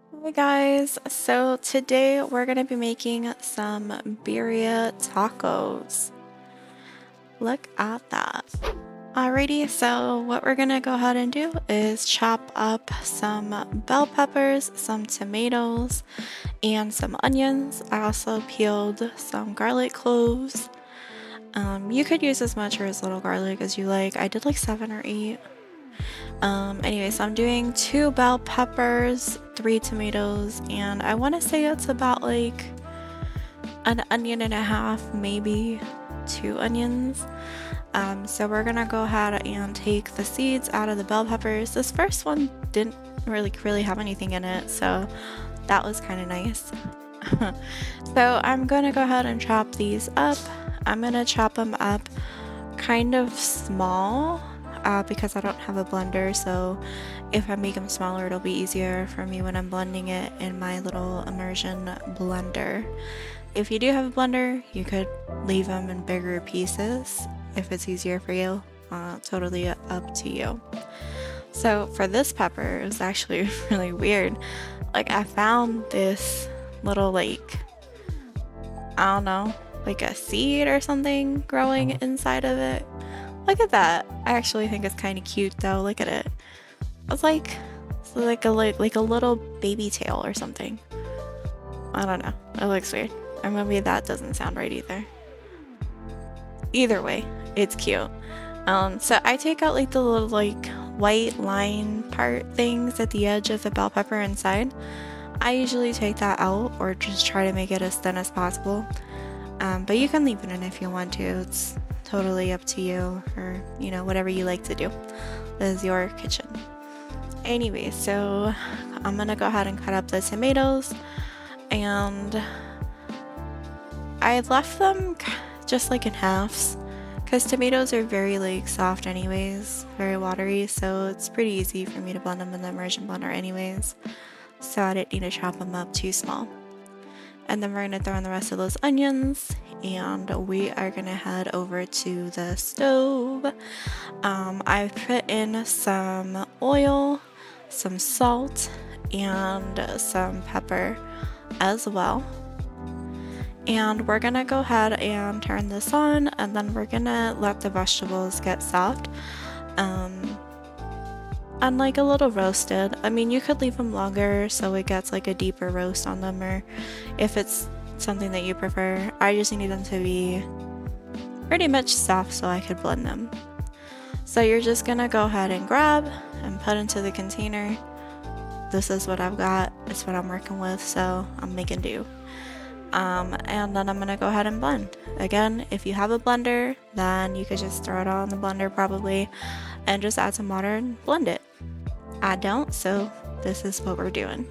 Hey guys, so today we're going to be making some birria tacos. Look at that. Alrighty, so what we're going to go ahead and do is chop up some bell peppers, some tomatoes, and some onions. I also peeled some garlic cloves. You could use as much or as little garlic as you like. I did like 7 or 8. Anyway, so I'm doing 2 bell peppers, 3 tomatoes, and I want to say it's about like an onion and a half, maybe 2 onions. So we're gonna go ahead and take the seeds out of the bell peppers. This first one didn't really have anything in it, so that was kind of nice. So I'm gonna go ahead and chop these up. I'm gonna chop them up kind of small because I don't have a blender, so if I make them smaller it'll be easier for me when I'm blending it in my little immersion blender. If you do have a blender, you could leave them in bigger pieces if it's easier for you. Totally up to you. So for this pepper, it was actually really weird. Like I found this little like, I don't know, like a seed or something growing inside of it. Look at that. I actually think it's kind of cute though. Look at it. It's like a little baby tail or something. I don't know. It looks weird. Or maybe that doesn't sound right either. Either way, it's cute. So I take out like the little like white line part things at the edge of the bell pepper inside. I usually take that out or just try to make it as thin as possible. But you can leave it in if you want to. It's totally up to you, or you know, whatever you like to do. This is your kitchen. Anyway, so I'm gonna go ahead and cut up the tomatoes, and I left them just like in halves because tomatoes are very like soft anyways, very watery, so it's pretty easy for me to blend them in the immersion blender anyways, so I didn't need to chop them up too small. And then we're gonna throw in the rest of those onions, and we are gonna head over to the stove. I put in some oil, some salt, and some pepper as well. And we're gonna go ahead and turn this on, and then we're gonna let the vegetables get soft. And like a little roasted. I mean, you could leave them longer so it gets like a deeper roast on them, or if it's something that you prefer. I just need them to be pretty much soft so I could blend them. So you're just gonna go ahead and grab and put into the container. This is what I've got. It's what I'm working with, so I'm making do. And then I'm gonna go ahead and blend. Again, if you have a blender, then you could just throw it all in the blender probably and just add some water and blend it. I don't, so this is what we're doing.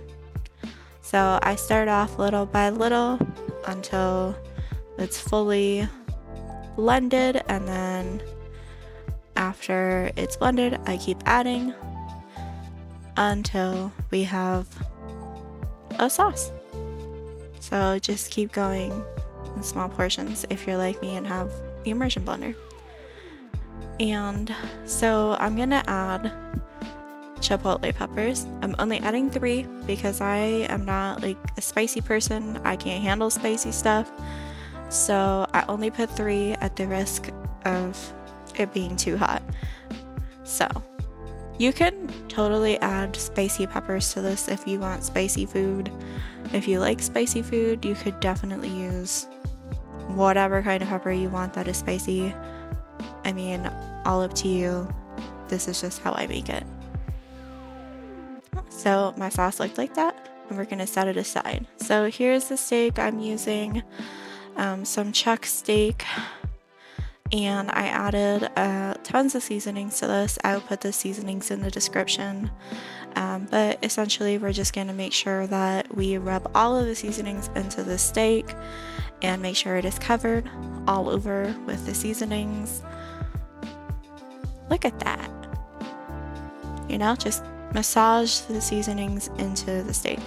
So I start off little by little until it's fully blended, and then after it's blended, I keep adding until we have a sauce. So just keep going in small portions if you're like me and have the immersion blender. And so I'm gonna add chipotle peppers. I'm only adding 3 because I am not like a spicy person. I can't handle spicy stuff. So I only put 3 at the risk of it being too hot. So you can totally add spicy peppers to this if you want spicy food. If you like spicy food, you could definitely use whatever kind of pepper you want that is spicy. I mean, all up to you. This is just how I make it. So my sauce looked like that, and we're gonna set it aside. So here's the steak. I'm using some chuck steak, and I added tons of seasonings to this. I will put the seasonings in the description. But essentially we're just going to make sure that we rub all of the seasonings into the steak and make sure it is covered all over with the seasonings. Look at that. You know, just massage the seasonings into the steak.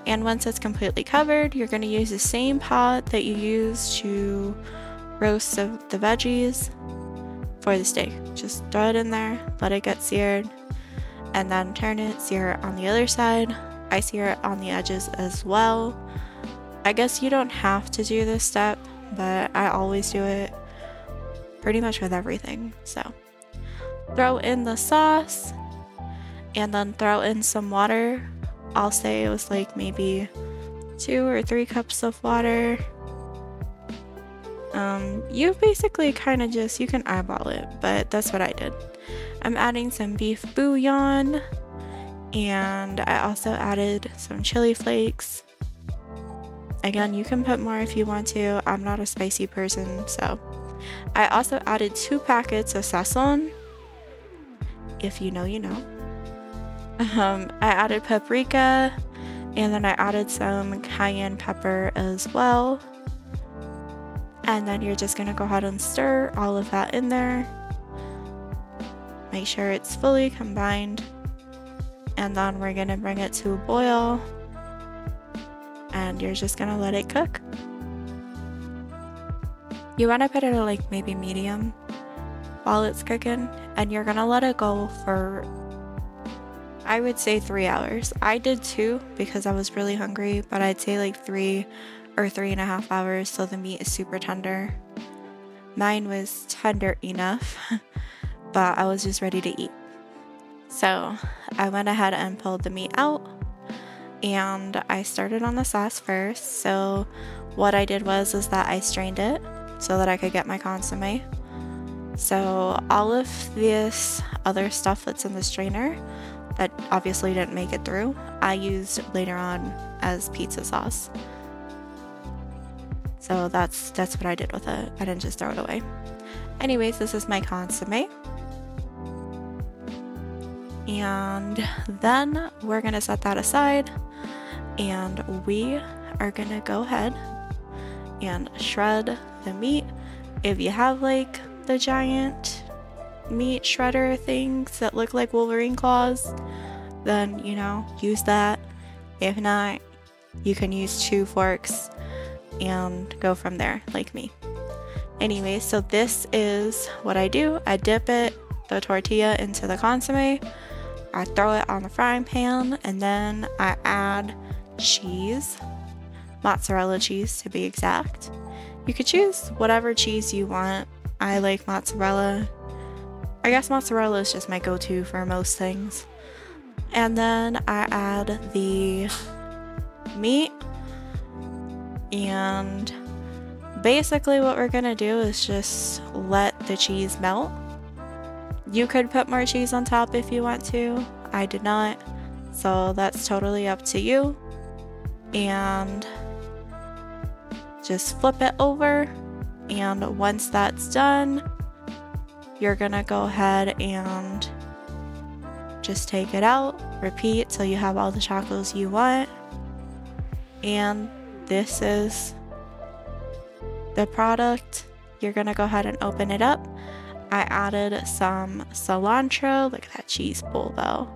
And once it's completely covered, you're going to use the same pot that you use to roast the veggies for the steak. Just throw it in there, let it get seared, and then turn it, sear it on the other side, I sear it on the edges as well. I guess you don't have to do this step, but I always do it pretty much with everything. So throw in the sauce and then throw in some water. I'll say it was like maybe 2 or 3 cups of water. You basically kind of just, you can eyeball it, but that's what I did. I'm adding some beef bouillon, and I also added some chili flakes. Again, you can put more if you want to. I'm not a spicy person, so. I also added 2 packets of Sazón. If you know, you know. I added paprika, and then I added some Cayenne Pepper as well. And then you're just gonna go ahead and stir all of that in there. Make sure it's fully combined. And then we're gonna bring it to a boil. And you're just gonna let it cook. You wanna put it at like maybe medium while it's cooking. And you're gonna let it go for, I would say 3 hours. I did 2 because I was really hungry, but I'd say like 3 or 3.5 hours so the meat is super tender. Mine was tender enough, but I was just ready to eat. So I went ahead and pulled the meat out, and I started on the sauce first. So what I did was that I strained it so that I could get my consommé. So all of this other stuff that's in the strainer that obviously didn't make it through, I used later on as pizza sauce. So that's what I did with it. I didn't just throw it away. Anyways, this is my consommé. And then we're gonna set that aside, and we are gonna go ahead and shred the meat. If you have like the giant meat shredder things that look like Wolverine claws, then you know, use that. If not, you can use 2 forks and go from there, like me. Anyway, so this is what I do. I dip the tortilla into the consommé. I throw it on the frying pan, and then I add cheese, mozzarella cheese to be exact. You could choose whatever cheese you want. I like mozzarella. I guess mozzarella is just my go-to for most things. And then I add the meat, and basically what we're gonna do is just let the cheese melt. You could put more cheese on top if you want to. I did not, so that's totally up to you. And just flip it over, and once that's done, you're gonna go ahead and just take it out, repeat till you have all the tacos you want. And this is the product. You're gonna go ahead and open it up. I added some cilantro. Look at that cheese pull though.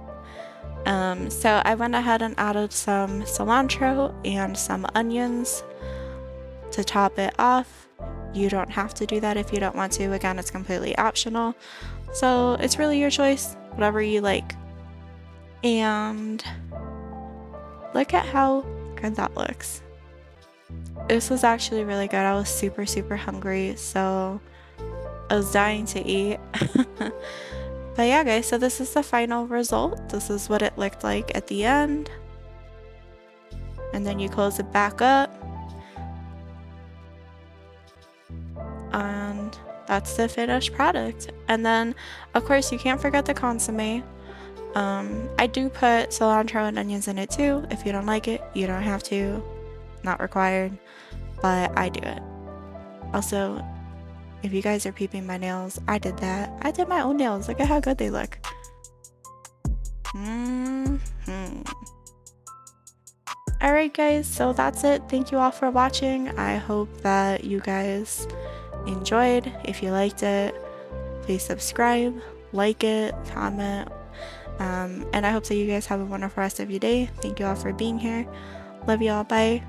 So I went ahead and added some cilantro and some onions to top it off. You don't have to do that if you don't want to. Again, it's completely optional. So it's really your choice, whatever you like. And look at how good that looks. This was actually really good. I was super, super hungry, so I was dying to eat. But yeah, guys, so this is the final result. This is what it looked like at the end. And then you close it back up. And that's the finished product. And then, of course, you can't forget the consommé. I do put cilantro and onions in it too. If you don't like it, you don't have to. Not required, but I do it. Also, if you guys are peeping my nails, I did that. I did my own nails. Look at how good they look. Alright guys, so that's it. Thank you all for watching. I hope that you guys enjoyed. If you liked it, please subscribe, like it, comment. And I hope that you guys have a wonderful rest of your day. Thank you all for being here. Love you all. Bye.